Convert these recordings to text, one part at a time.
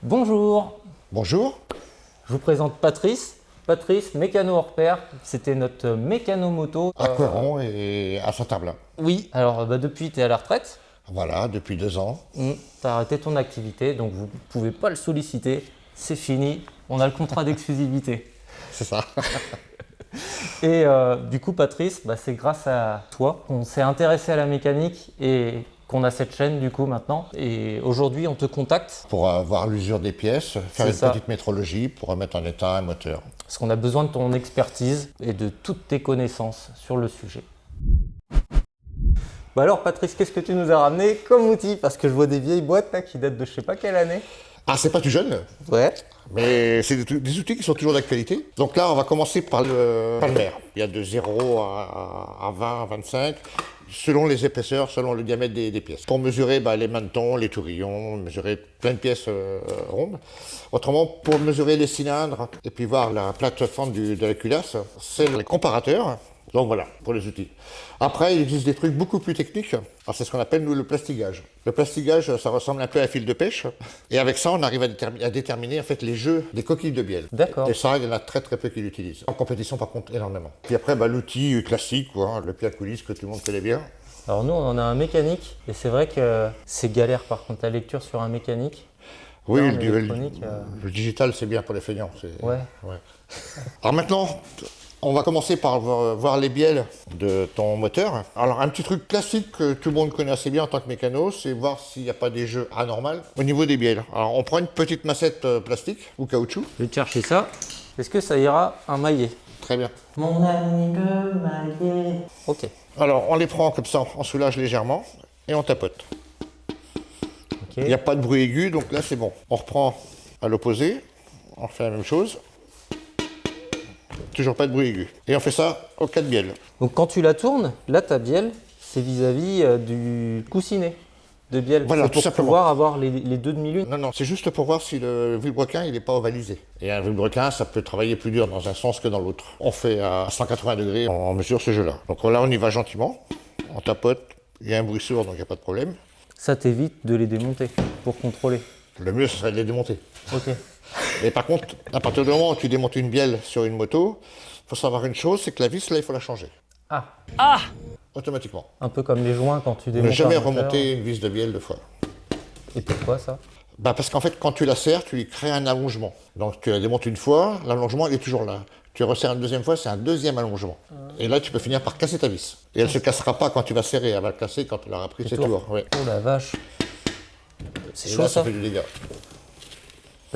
Bonjour, Bonjour. je vous présente Patrice. Patrice, mécano hors pair, c'était notre mécano moto. À Coiron et à Saint-Herblain. Oui, alors depuis tu es à la retraite, Voilà, depuis 2 ans. tu as arrêté ton activité, donc vous ne pouvez pas le solliciter, c'est fini, on a le contrat d'exclusivité. C'est ça. Et du coup Patrice, c'est grâce à toi qu'on s'est intéressé à la mécanique et qu'on a cette chaîne du coup maintenant. Et aujourd'hui on te contacte Pour avoir l'usure des pièces, faire C'est une ça. petite métrologie pour remettre en état un moteur. parce qu'on a besoin de ton expertise et de toutes tes connaissances sur le sujet. Alors Patrice, qu'est-ce que tu nous as ramené comme outil? Parce que je vois des vieilles boîtes là, qui datent de je sais pas quelle année. Ah, c'est pas tout jeune, Ouais. mais c'est des outils qui sont toujours d'actualité. Donc là, on va commencer par le palmer. Il y a de 0 à 20, 25, selon les épaisseurs, selon le diamètre des pièces. Pour mesurer les mantons, les tourillons, mesurer plein de pièces rondes. Autrement, pour mesurer les cylindres et puis voir la plateforme de la culasse, c'est les comparateurs. Donc voilà, pour les outils. Après, il existe des trucs beaucoup plus techniques. Alors, c'est ce qu'on appelle, nous, le plastigage. Le plastigage, ça ressemble un peu à un fil de pêche. Et avec ça, on arrive à déterminer en fait, les jeux des coquilles de bielle. D'accord. Et ça, il y en a très très peu qui l'utilisent. En compétition, par contre, énormément. Puis après, l'outil classique, le pied à coulisses que tout le monde connaît bien. Alors nous, on en a un mécanique et c'est vrai que c'est galère par contre la lecture sur un mécanique. Oui, Là, en le électronique, le digital, c'est bien pour les feignants. Ouais. Alors maintenant, on va commencer par voir les bielles de ton moteur. Alors un petit truc classique que tout le monde connaît assez bien en tant que mécano, c'est voir s'il n'y a pas des jeux anormaux au niveau des bielles. Alors on prend une petite massette plastique ou caoutchouc. Je vais te chercher ça. Est-ce que ça ira un maillet? Très bien. Mon ami le maillet. Ok. Alors on les prend comme ça, on soulage légèrement et on tapote. Ok. Il n'y a pas de bruit aigu, donc là c'est bon. On reprend à l'opposé, on fait la même chose. Toujours pas de bruit aigu. Et on fait ça aux 4 bielles. Donc quand tu la tournes, là ta bielle, c'est vis-à-vis du coussinet de bielle. Voilà, c'est tout pour simplement. pouvoir avoir les deux demi-lunes. Non, c'est juste pour voir si le vilebrequin il n'est pas ovalisé. Et un vilebrequin, ça peut travailler plus dur dans un sens que dans l'autre. On fait à 180 degrés, on mesure ce jeu-là. Donc là, on y va gentiment, on tapote, il y a un bruit sourd, donc il n'y a pas de problème. Ça t'évite de les démonter pour contrôler. Le mieux, ce serait de les démonter. Ok. Et par contre, à partir du moment où tu démontes une bielle sur une moto, il faut savoir une chose, c'est que la vis, là, il faut la changer. Ah. Automatiquement. Un peu comme les joints quand tu démontes. Ne jamais un moteur. remonter une vis de bielle 2 fois. Et pourquoi ça? Parce qu'en fait, quand tu la serres, tu lui crées un allongement. Donc tu la démontes une fois, l'allongement il est toujours là. Tu resserres une deuxième fois, c'est un deuxième allongement. Et là, tu peux finir par casser ta vis. Et elle ne se cassera pas quand tu vas serrer, elle va le casser quand tu l'auras pris, c'est tout. Ouais. Oh la vache. C'est Et chaud là, ça. ça fait du dégât.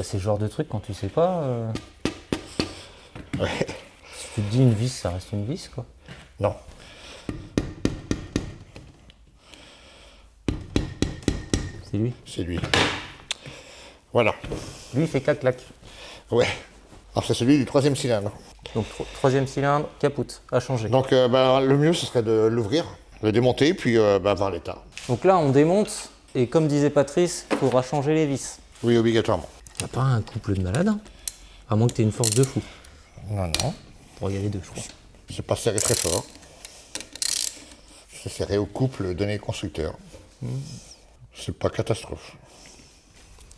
C'est le genre de truc quand tu sais pas. Ouais. Si tu te dis une vis, ça reste une vis quoi. Non. C'est lui. C'est lui. Voilà. Lui il fait clac-clac. Ouais. Alors c'est celui du 3e cylindre. Donc troisième cylindre, capoute, à changer. Donc le mieux, ce serait de l'ouvrir, le démonter, puis voir l'état. Donc là on démonte et comme disait Patrice, il faudra changer les vis. Oui, obligatoirement. T'as pas un couple de malades hein? À moins que t'aies une force de fou. Non. Pour y aller deux, je crois. C'est pas serré très fort. C'est serré au couple donné constructeur. C'est pas catastrophe.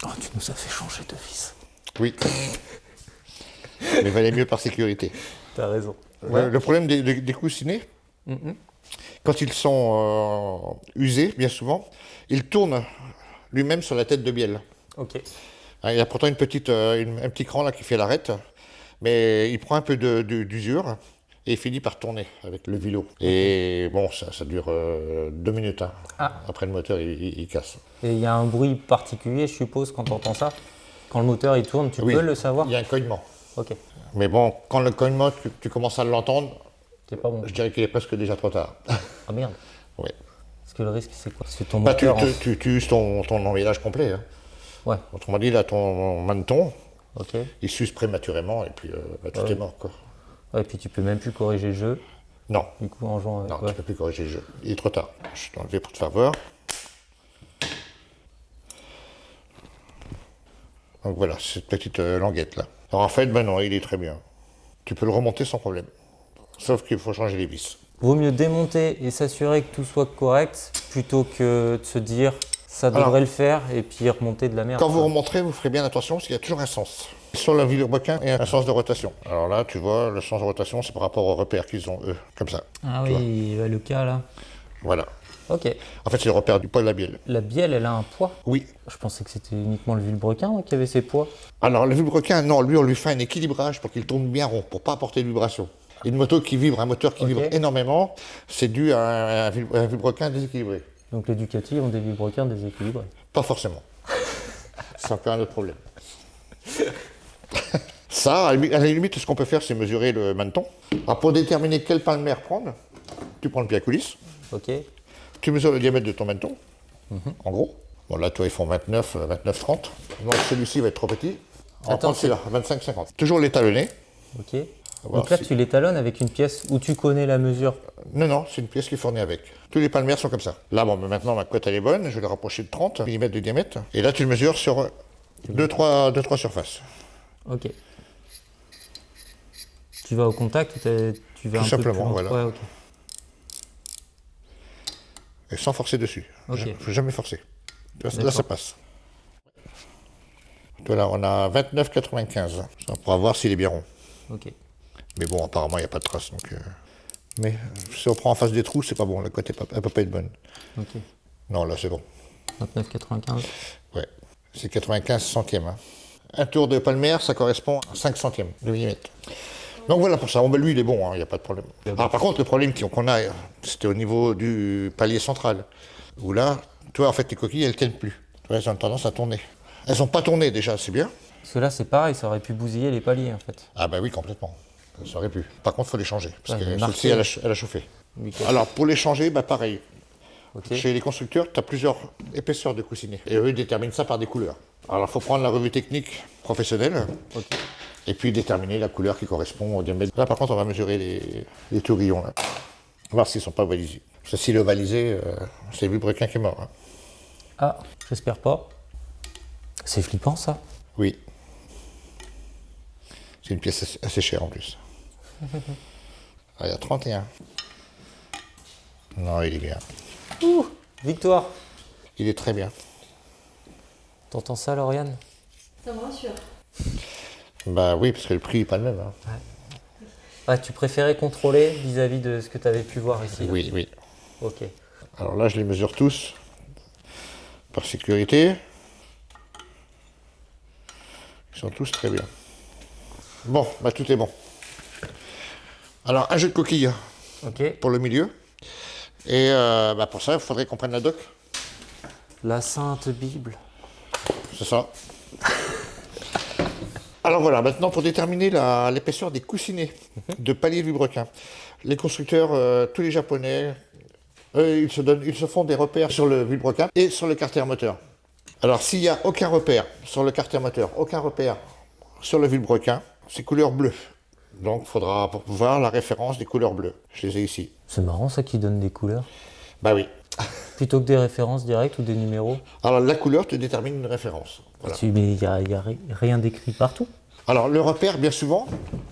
Oh, tu nous as fait changer de vis. Oui. Mais valait mieux par sécurité. T'as raison. Le problème des coussinets, quand ils sont usés, bien souvent, il tourne lui-même sur la tête de bielle. Ok. Il y a pourtant un petit cran là qui fait l'arête, mais il prend un peu d'usure et il finit par tourner avec le vilo. Et bon, ça dure 2 minutes. Hein. Après le moteur, il casse. Et il y a un bruit particulier, je suppose, quand tu entends ça. Quand le moteur il tourne, tu peux le savoir. Il y a un cognement. Ok. Mais bon, quand le cognement, tu commences à l'entendre, C'est pas bon. je dirais qu'il est presque déjà trop tard. Ah merde. Oui. Parce que le risque c'est quoi? C'est ton Tu moteur. uses ton enrayage complet. Hein. Ouais. Autrement dit, là, ton maneton, Ok. il s'use prématurément et puis tout est mort. Quoi. Ouais, et puis tu peux même plus corriger le jeu. Non, Du coup en jouant. tu ne peux plus corriger le jeu. Il est trop tard. Je t'ai enlevé pour te faire voir. Donc voilà, cette petite languette là. Alors en fait, non, il est très bien. Tu peux le remonter sans problème. Sauf qu'il faut changer les vis. Vaut mieux démonter et s'assurer que tout soit correct plutôt que de se dire Ça devrait le faire et puis remonter de la mer. Quand vous remonterez, vous ferez bien attention parce qu'il y a toujours un sens. Sur le vilebrequin, il y a un sens de rotation. Alors là, tu vois, le sens de rotation, c'est par rapport aux repères qu'ils ont, eux, comme ça. Ah tu oui, le cas là. Voilà. Ok. En fait, c'est le repère du poids de la bielle. La bielle, elle a un poids? Oui. Je pensais que c'était uniquement le vilebrequin qui avait ses poids. Alors, le vilebrequin, non, lui, on lui fait un équilibrage pour qu'il tourne bien rond, pour pas apporter de vibration. Une moto qui vibre, un moteur qui vibre énormément, c'est dû à un vilebrequin déséquilibré. Donc les Ducati ont des vilebrequins déséquilibrés? Pas forcément. C'est encore un autre problème. Ça, à la limite, ce qu'on peut faire, c'est mesurer le maneton. Alors, pour déterminer quel palmer prendre, tu prends le pied à coulisse. Ok. Tu mesures le diamètre de ton maneton, en gros. Bon, là, toi, ils font 29, 30. Donc, celui-ci va être trop petit. On va prendre celui-là, 25, 50. Toujours l'étalonner. Ok. Donc là, tu l'étalonnes avec une pièce où tu connais la mesure? Non, c'est une pièce qui est fournie avec. Tous les palmers sont comme ça. Là, bon, maintenant, ma couette, elle est bonne. Je vais la rapprocher de 30 mm de diamètre. Et là, tu le mesures sur 2-3 surfaces. Ok. Tu vas au contact ou tu vas Tout un simplement, peu plus voilà. Ouais, ok. Et sans forcer dessus. Ok. Il ne faut jamais forcer. Là, ça passe. Là, on a 29,95. Ça, on pourra voir s'il est bien rond. Ok. Mais bon, apparemment, il n'y a pas de trace. Donc, mais si on prend en face des trous, c'est pas bon. La cote, elle ne peut pas être bonne. Ok. Non, là, c'est bon. 29,95. Ouais. C'est 95 centièmes. Hein. Un tour de palmer, ça correspond à 5 centièmes de millimètre. Donc voilà pour ça. Bon, ben, lui, il est bon, il n'y a pas de problème. Alors, par contre, le problème qu'on a, c'était au niveau du palier central. Où là, toi, en fait, tes coquilles, elles ne tiennent plus. Toi, elles ont tendance à tourner. Elles n'ont pas tourné déjà, c'est bien. Parce que là, c'est pareil, ça aurait pu bousiller les paliers en fait. Ah bah oui, complètement. Ça aurait pu. Par contre, il faut les changer. Parce Ouais, que celle-ci, elle a chauffé. Nickel. Alors, pour les changer, bah pareil. Ok. Chez les constructeurs, tu as plusieurs épaisseurs de coussinets. Et eux, ils déterminent ça par des couleurs. Alors, il faut prendre la revue technique professionnelle. Ok. Et puis déterminer la couleur qui correspond au diamètre. Là, par contre, on va mesurer les tourillons. Là. On va voir s'ils ne sont pas ovalisés. Parce que s'il est ovalisé, c'est le vilebrequin qui est mort. Hein. Ah, j'espère pas. C'est flippant ça. Oui. C'est une pièce assez chère en plus. Ah, il y a 31. Non, il est bien. Ouh, victoire. Il est très bien. T'entends ça, Lauriane? Ça me rassure. Bah oui, parce que le prix n'est pas le même. Hein. Ah, tu préférais contrôler vis-à-vis de ce que tu avais pu voir ici? Là. Oui, oui. Ok. Alors là, je les mesure tous par sécurité. Ils sont tous très bien. Bon, bah tout est bon. Alors, un jeu de coquilles Ok. pour le milieu. Et bah pour ça, il faudrait qu'on prenne la doc. La Sainte Bible. C'est ça. Alors voilà, maintenant pour déterminer l'épaisseur des coussinets de palier vilebrequin. Les constructeurs, tous les japonais, eux, ils se font des repères sur le vilebrequin et sur le carter moteur. Alors s'il n'y a aucun repère sur le carter moteur, aucun repère sur le vilebrequin, c'est couleur bleue. Donc il faudra voir la référence des couleurs bleues. Je les ai ici. C'est marrant ça qui donne des couleurs. Bah oui. Plutôt que des références directes ou des numéros. Alors la couleur te détermine une référence. Voilà. Mais il n'y a rien d'écrit partout. Alors le repère, bien souvent,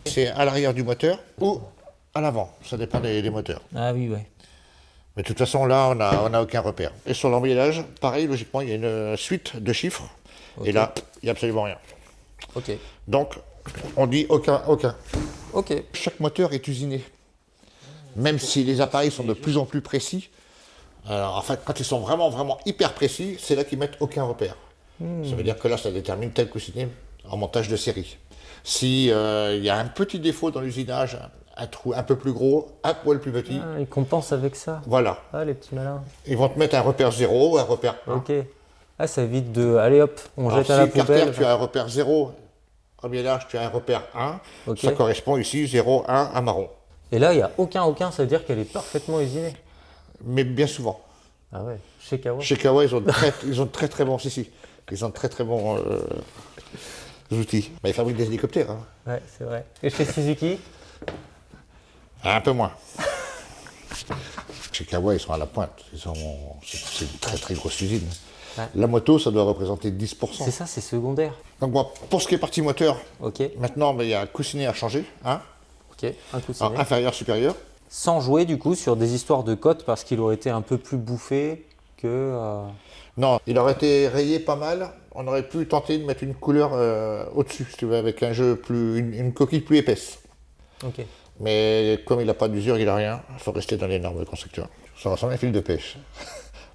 c'est à l'arrière du moteur ou à l'avant. Ça dépend des moteurs. Ah oui, ouais. Mais de toute façon, là, on n'a aucun repère. Et sur l'emballage, pareil, logiquement, il y a une suite de chiffres. Ok. Et là, il n'y a absolument rien. Ok. Donc, on dit aucun. Ok. Chaque moteur est usiné. Même si les appareils sont de plus en plus précis. Alors, en fait, quand ils sont vraiment, vraiment hyper précis, c'est là qu'ils mettent aucun repère. Ça veut dire que là, ça détermine tel coussinet en montage de série. Si y a un petit défaut dans l'usinage, un trou un peu plus gros, un poil plus petit, Ah, ils compensent avec ça. voilà. Ah, les petits malins. Ils vont te mettre un repère 0, un repère 1. Ok. Ah, ça évite de... Allez hop, on Alors, jette à la si Carter, poubelle. tu as un repère 0, en biellage, tu as un repère 1, Ok. ça correspond ici 0, 1, à marron. Et là, il n'y a aucun, ça veut dire qu'elle est parfaitement usinée. Mais bien souvent. Ah ouais, chez Kawa. Chez Kawa, ils ont très bons, ils ont très bons outils. Bah, ils fabriquent des hélicoptères. Hein. Ouais, c'est vrai. Et chez Suzuki? Un peu moins. Chez Kawa, ils sont à la pointe. C'est une très grosse usine. Ouais. La moto, ça doit représenter 10%. C'est ça, c'est secondaire. Donc bon, pour ce qui est partie moteur, Ok, maintenant, il y a un coussinet à changer. Hein. ok, un coussinet. Alors, inférieur, supérieur. Sans jouer du coup sur des histoires de cotes parce qu'il aurait été un peu plus bouffé que... Non, il aurait été rayé pas mal. On aurait pu tenter de mettre une couleur au-dessus, si tu veux, avec un jeu une coquille plus épaisse. Ok. Mais comme il n'a pas d'usure, il n'a rien, il faut rester dans les normes de constructeur. Ça ressemble à un fil de pêche.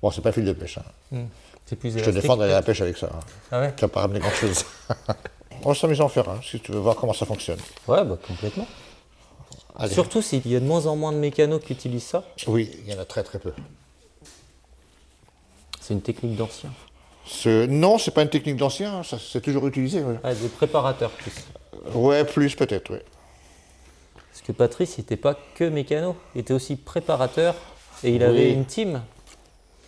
Bon, c'est pas un fil de pêche. Hein. C'est plus Je te élastique, défends d'aller à la peut-être. pêche avec ça. Hein. Ah ouais? Tu vas pas ramener grand-chose. On va s'amuser à en faire un, si tu veux voir comment ça fonctionne. Ouais, bah complètement. Allez. Surtout s'il y a de moins en moins de mécanos qui utilisent ça. Oui, il y en a très très peu. C'est une technique d'ancien. Non, c'est pas une technique d'ancien, hein, ça c'est toujours utilisé. Ouais, Ah, des préparateurs plus. ouais plus peut-être, oui. Parce que Patrice, il n'était pas que mécano, il était aussi préparateur et il avait Oui. une team.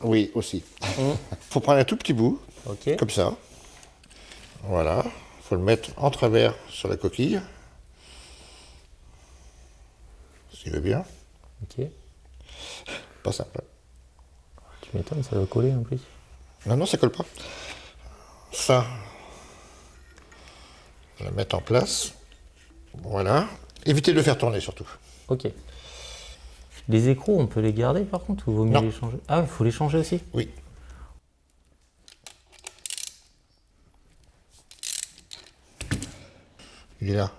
Oui, aussi. Faut prendre un tout petit bout, Ok. comme ça. Voilà. Faut le mettre en travers sur la coquille. S'il veut bien. Ok. Pas simple. Tu m'étonnes, ça doit coller en plus. Non, non, ça colle pas. Ça, on va le mettre en place. Voilà. Évitez de le faire tourner surtout. Ok. Les écrous, on peut les garder par contre ou vaut mieux Non. les changer? Ah, il faut les changer aussi. Oui. Il est là.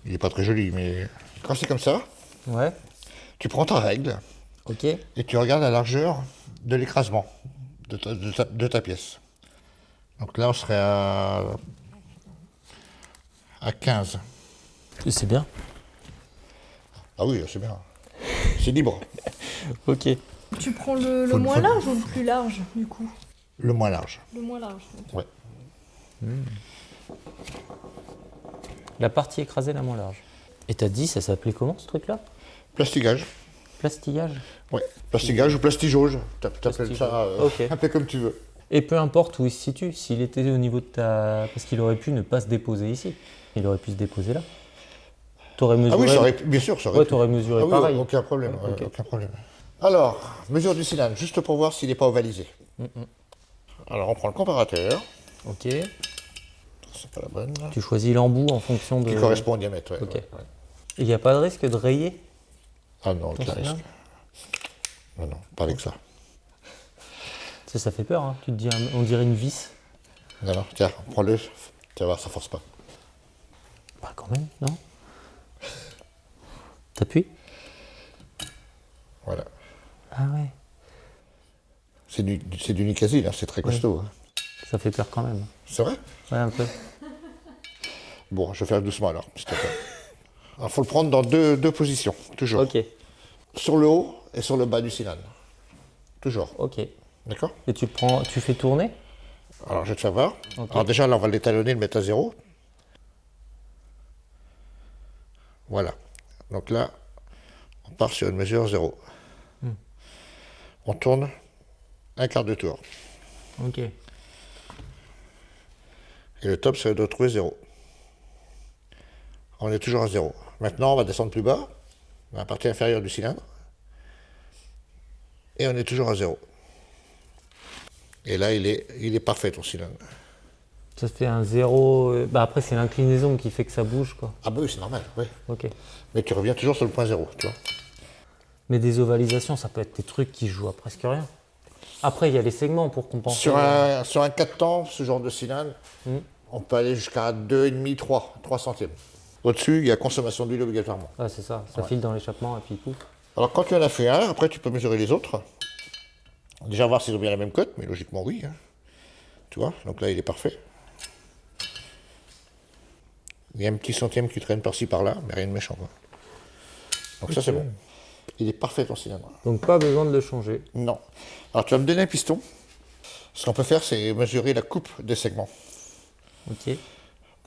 Il est pas très joli, mais quand c'est comme ça, Ouais. tu prends ta règle Ok. et tu regardes la largeur de l'écrasement de ta pièce. Donc là, on serait à 15. C'est bien. Ah oui, c'est bien. C'est libre. Ok. Tu prends le Faut- moins faut- large ou le plus large, du coup? Le moins large. Le moins large. Ouais. La partie écrasée la moins large. Et t'as dit, ça s'appelait comment ce truc-là? Plastigage. Plastillage. Ouais. Plastigage ou plastigauge. T'appelles Plastigauge. ça Ok. un peu comme tu veux. Et peu importe où il se situe, s'il était au niveau de ta... Parce qu'il aurait pu ne pas se déposer ici. Il aurait pu se déposer là. T'aurais Ah mesuré... oui, ça aurait, bien sûr, ça aurait Ouais, pu. t'aurais mesuré Ah oui, pareil. aucun problème. Ouais, ok. Aucun problème. Alors, mesure du cylindre, juste pour voir s'il n'est pas ovalisé. Alors, on prend le comparateur. Ok. C'est pas la bonne. Là. Tu choisis l'embout en fonction de... Qui correspond au diamètre. Ouais, Ok. ouais, ouais. Il n'y a pas de risque de rayer Ah non, ton aucun cylindre? risque. Non, non, pas avec ça. Ça fait peur, hein. Tu te dis, on dirait une vis. Non, non, tiens, prends-le. Tu vas voir, ça force pas. Bah quand même, non? T'appuies? Voilà. Ah ouais. C'est du Nicasie, là, c'est très costaud. Hein. Ça fait peur quand même. C'est vrai? Ouais, un peu. Bon, je vais faire doucement alors, s'il te plaît. Il faut le prendre dans deux positions, toujours. Ok. Sur le haut et sur le bas du cylindre. Toujours. Ok. D'accord? Et tu fais tourner? Alors, je vais te faire voir. Ok. Alors déjà, là, on va l'étalonner, le mettre à 0. Voilà. Donc là, on part sur une mesure 0. On tourne un quart de tour. Ok. Et le top, c'est de retrouver 0. On est toujours à 0. Maintenant, on va descendre plus bas, dans la partie inférieure du cylindre. Et on est toujours à 0. Et là, il est parfait, ton cylindre. Ça fait un 0. Bah après, c'est l'inclinaison qui fait que ça bouge, quoi. Ah bah oui, c'est normal, oui. Ok. Mais tu reviens toujours sur le point 0, tu vois. Mais des ovalisations, ça peut être des trucs qui se jouent à presque rien. Après, il y a les segments pour compenser. Sur un 4 temps, ce genre de cylindre, on peut aller jusqu'à 2,5, 3 centièmes. Au-dessus, il y a consommation d'huile obligatoirement. Ah, c'est ça. Ça file dans l'échappement et puis pouf. Alors quand tu en as fait un, après tu peux mesurer les autres. Déjà voir s'ils ont bien la même cote, mais logiquement oui. Hein. Tu vois, donc là il est parfait. Il y a un petit centième qui traîne par-ci par-là, mais rien de méchant. Quoi. Donc ça c'est bon. Il est parfait ton cylindre. Donc pas besoin de le changer. Non. Alors tu vas me donner un piston. Ce qu'on peut faire, c'est mesurer la coupe des segments. Ok.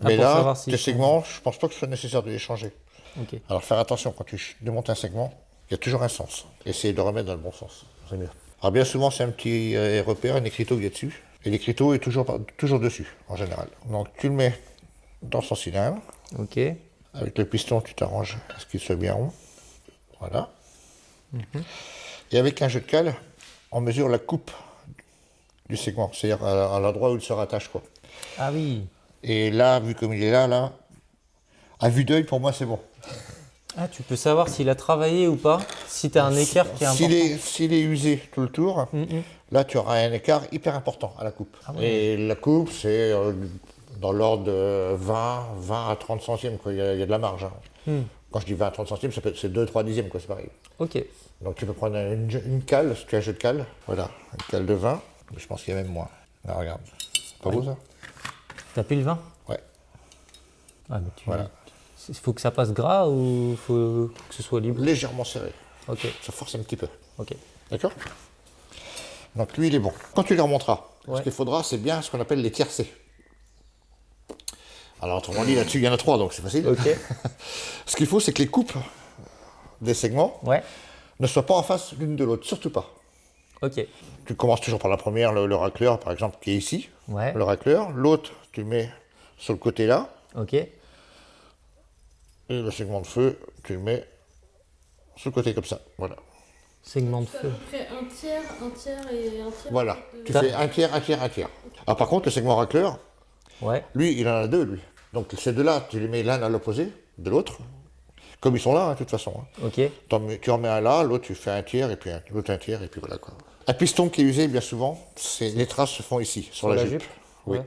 Mais pour là, savoir s'ils tes sont- segments, je pense pas que ce soit nécessaire de les changer. Ok. Alors faire attention, quand tu démontes un segment, il y a toujours un sens. Essayez de le remettre dans le bon sens, c'est mieux. Alors bien souvent, c'est un petit repère, un écriteau qui est dessus. Et l'écriteau est toujours dessus, en général. Donc tu le mets dans son cylindre. Ok. Avec le piston, tu t'arranges à ce qu'il soit bien rond. Voilà. Et avec un jeu de cale, on mesure la coupe du segment, c'est-à-dire à l'endroit où il se rattache, quoi. Ah oui. Et là, vu comme il est là, à vue d'œil, pour moi, c'est bon. Ah, tu peux savoir s'il a travaillé ou pas, si tu as un écart qui est important. S'il est usé tout le tour, là tu auras un écart hyper important à la coupe. Ah ouais. Et la coupe, c'est dans l'ordre de 20 à 30 centièmes, quoi. Il y a de la marge. Hein. Quand je dis 20 à 30 centièmes, c'est 2-3 dixièmes, quoi, c'est pareil. Ok. Donc tu peux prendre une cale, si tu as un jeu de cale, voilà, une cale de 20, mais je pense qu'il y a même moins. Là, regarde. Pas beau ça? T'as pris le vin? Ouais. Ah, mais Voilà. Il faut que ça passe gras ou faut que ce soit libre? Légèrement serré. Ok. Ça force un petit peu. Ok. D'accord? Donc lui, il est bon. Quand tu les remonteras, Ouais. ce qu'il faudra, c'est bien ce qu'on appelle les tiercés. Alors, autrement dit, là-dessus, il y en a 3, donc c'est facile. Ok. Ce qu'il faut, c'est que les coupes des segments Ouais. ne soient pas en face l'une de l'autre, surtout pas. Ok. Tu commences toujours par la première, le racleur, par exemple, qui est ici. Ouais. Le racleur. L'autre, tu le mets sur le côté là. Ok. Et le segment de feu, tu le mets sur le côté comme ça. Voilà. Segment de Tu fais à feu. peu près un tiers et un tiers. Voilà. Tu Ça- fais un tiers, un tiers, un tiers. Alors par contre, le segment racleur, Ouais. lui, il en a 2, lui. Donc ces deux-là, tu les mets l'un à l'opposé de l'autre. Comme ils sont là, hein, de toute façon. Hein. Ok. Tu en mets un là, l'autre tu fais un tiers, et puis l'autre un tiers, et puis voilà quoi. Un piston qui est usé bien souvent, les traces se font ici, sur la jupe. Oui. Ouais.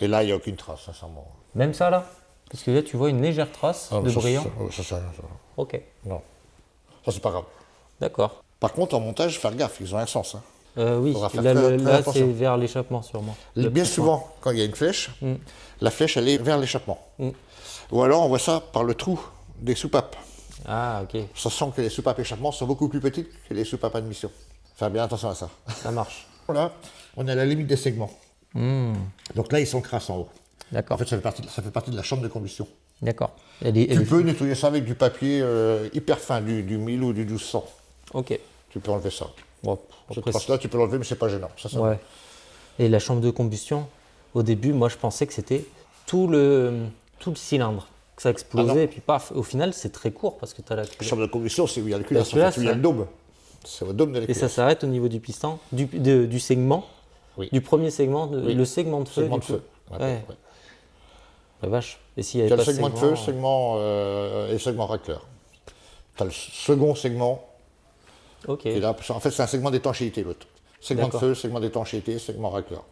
Et là, il n'y a aucune trace, sincèrement. Même ça là? Parce que là, tu vois une légère trace Ah, de ça, brillant. Ça sert à rien, ça. Ok. Non. Ça, c'est pas grave. D'accord. Par contre, en montage, faire gaffe, ils ont un sens. Hein. Oui, Faudra faire là, très là c'est attention. vers l'échappement sûrement. Bien souvent, quand il y a une flèche, la flèche, elle est vers l'échappement. Mm. Ou alors, on voit ça par le trou des soupapes. Ah, ok. Ça sent que les soupapes échappement sont beaucoup plus petites que les soupapes admission. Faire bien attention à ça. Ça marche. Là, on est à la limite des segments. Hmm. Donc là, ils sont crasses en haut. D'accord. En fait, ça fait partie de la chambre de combustion. D'accord. Tu peux nettoyer ça avec du papier hyper fin, du 1000 ou du 1200. Ok. Tu peux enlever ça. Bon, Cette après, trace-là, tu peux l'enlever, mais c'est pas gênant. Ça va. ouais. Et la chambre de combustion, au début, moi, je pensais que c'était tout le cylindre, que ça Ah non. explosait, et puis paf. Au final, c'est très court parce que tu as la La cuve. chambre de combustion, c'est où il y a le cuir, Celui-là, c'est où il y a ça- le dôme. C'est au dôme de la Et ça cuirasse. s'arrête au niveau du piston, du segment, Oui. du premier segment, Oui. le segment de feu. Segment du de coup. feu. Ouais. Ouais. La vache. Et s'il Tu n'y avait as pas le segment de feu, et le segment racleur. Tu as le second segment, Ok. qui est là. En fait, c'est un segment d'étanchéité, l'autre. Segment de D'accord. feu, segment d'étanchéité, segment racleur.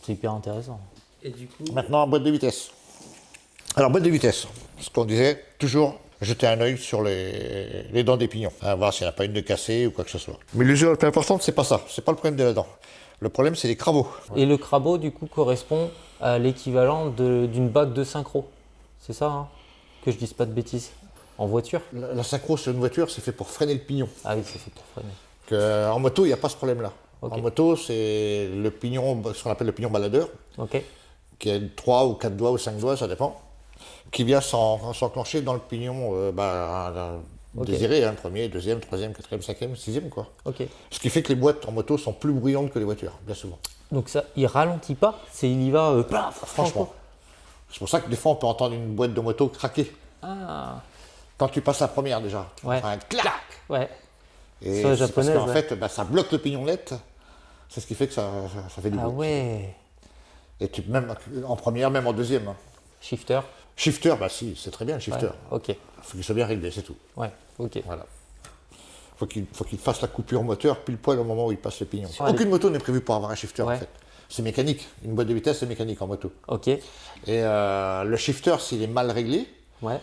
C'est hyper intéressant. Et du coup. Maintenant, boîte de vitesse. Alors, boîte de vitesse, ce qu'on disait, toujours jeter un œil sur les dents des pignons, voir s'il n'y en a pas une de cassée ou quoi que ce soit. Mais l'usure la plus importante, c'est pas ça, c'est pas le problème de la dent. Le problème, c'est les crabaux. Et le crabot, du coup, correspond à l'équivalent d'une bague de synchro. C'est ça, hein? Que je dise pas de bêtises. En voiture? La synchro sur une voiture, c'est fait pour freiner le pignon. Ah oui, c'est fait pour freiner. En moto, il n'y a pas ce problème-là. Ok. En moto, c'est le pignon, ce qu'on appelle le pignon baladeur, Ok. qui a 3 ou 4 doigts ou 5 doigts, ça dépend, qui vient s'enclencher dans le pignon Ok. désiré, hein, premier, deuxième, troisième, quatrième, cinquième, sixième, quoi. Ok. Ce qui fait que les boîtes en moto sont plus bruyantes que les voitures, bien souvent. Donc ça, il ralentit pas, il y va. Plaf, Franchement. C'est pour ça que des fois, on peut entendre une boîte de moto craquer. Ah. Quand tu passes la première déjà. Ouais. Enfin, un clac. Ouais. Et Soit c'est parce japonaise, qu'en ouais. fait, ça bloque le pignon net. C'est ce qui fait que ça fait du Ah bruit. ouais. Et même en première, même en deuxième. Hein. Shifter. Shifter, bah si, c'est très bien le shifter. Ouais. Ok. Il faut qu'il soit bien réglé, c'est tout. Ouais. Ok. Voilà. Faut qu'il fasse la coupure moteur pile poil au moment où il passe le pignon. Ouais. Aucune moto n'est prévue pour avoir un shifter Ouais. en fait. C'est mécanique. Une boîte de vitesse, c'est mécanique en moto. Ok. Et le shifter, s'il est mal réglé, Ouais.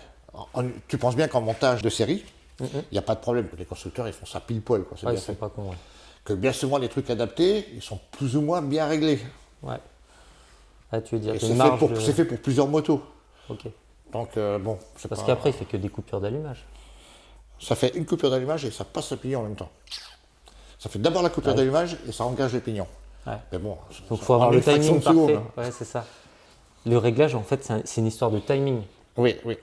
tu penses bien qu'en montage de série, il n'y a pas de problème. Les constructeurs, ils font ça pile poil. Quoi. C'est Ouais, bien ils sont fait. pas cons. Ouais. Que bien souvent, les trucs adaptés, ils sont plus ou moins bien réglés. Ouais. Ah, tu veux dire Et des c'est marges. fait pour plusieurs motos. Ok. Donc, bon, c'est Parce pas- qu'après, il fait que des coupures d'allumage. ça fait une coupure d'allumage et ça passe le pignon en même temps. Ça fait d'abord la coupure d'allumage et ça engage le pignon. Ouais. Mais bon, Donc, il faut avoir en le une fraction timing de seconde, parfait. hein. Ouais, c'est ça. Le réglage, en fait, c'est une histoire de timing. Oui, oui.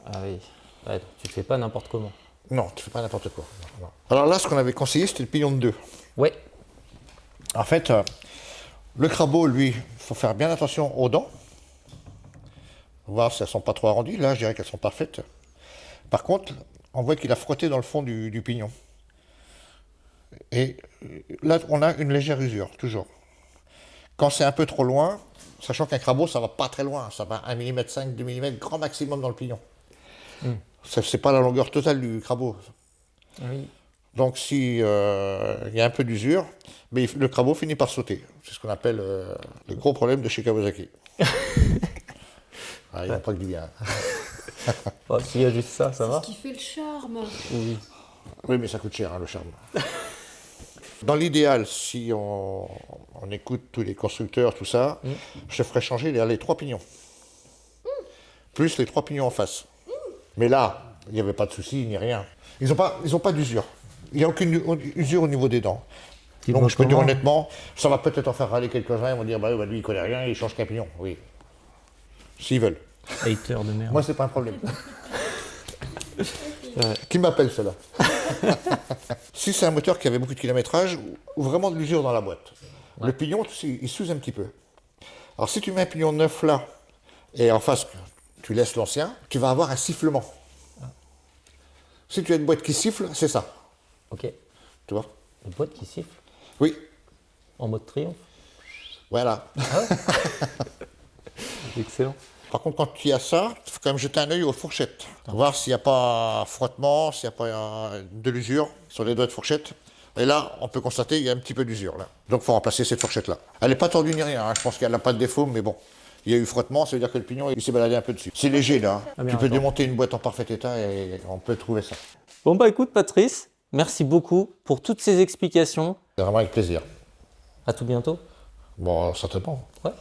Ah oui. Ouais, tu fais pas n'importe comment. Non, tu fais pas n'importe quoi. Non. Alors là, ce qu'on avait conseillé, c'était le pignon de 2. Ouais. En fait, le crabeau, lui, il faut faire bien attention aux dents. Voir si elles sont pas trop arrondies. Là, je dirais qu'elles sont parfaites. Par contre, on voit qu'il a frotté dans le fond du pignon. Et là, on a une légère usure, toujours. Quand c'est un peu trop loin, sachant qu'un crabeau, ça va pas très loin. Ça va 1,5 mm, 2 mm, grand maximum dans le pignon. C'est pas la longueur totale du crabeau. Oui. Donc si il y a un peu d'usure, mais le crabeau finit par sauter. C'est ce qu'on appelle le gros problème de chez Kawasaki. Ah, il n'y a pas que du bien. Oh, s'il y a juste ça C'est va. ce qui fait le charme. Oui. Oui, mais ça coûte cher, hein, le charme. Dans l'idéal, si on écoute tous les constructeurs, tout ça, je ferais changer les 3 pignons. Plus les 3 pignons en face. Mais là, il n'y avait pas de souci, ni rien. Ils ont pas d'usure. Il n'y a aucune usure au niveau des dents. Donc je peux dire honnêtement, ça va peut-être en faire râler quelques-uns, ils vont dire, bah lui il connaît rien, il change qu'un pignon. Oui. S'ils veulent. Hater de merde. Moi, c'est pas un problème. Qui m'appelle cela? Si c'est un moteur qui avait beaucoup de kilométrage ou vraiment de l'usure dans la boîte, le pignon, il s'use un petit peu. Alors si tu mets un pignon neuf là, et en face, tu laisses l'ancien, tu vas avoir un sifflement. Si tu as une boîte qui siffle, c'est ça. Ok. Tu vois? Une boîte qui siffle Oui, en mode triomphe. voilà. Excellent. Par contre, quand il y a ça, il faut quand même jeter un œil aux fourchettes. Voir s'il n'y a pas frottement, s'il n'y a pas de l'usure sur les doigts de fourchette. Et là, on peut constater qu'il y a un petit peu d'usure là. Donc il faut remplacer cette fourchette-là. Elle n'est pas tordue ni rien, hein. Je pense qu'elle n'a pas de défaut, mais bon. Il y a eu frottement, ça veut dire que le pignon il s'est baladé un peu dessus. C'est léger là. Hein. Tu peux démonter une boîte en parfait état et on peut trouver ça. Bon bah écoute Patrice, merci beaucoup pour toutes ces explications. C'est vraiment avec plaisir. À tout bientôt. Bon, certainement. Ouais.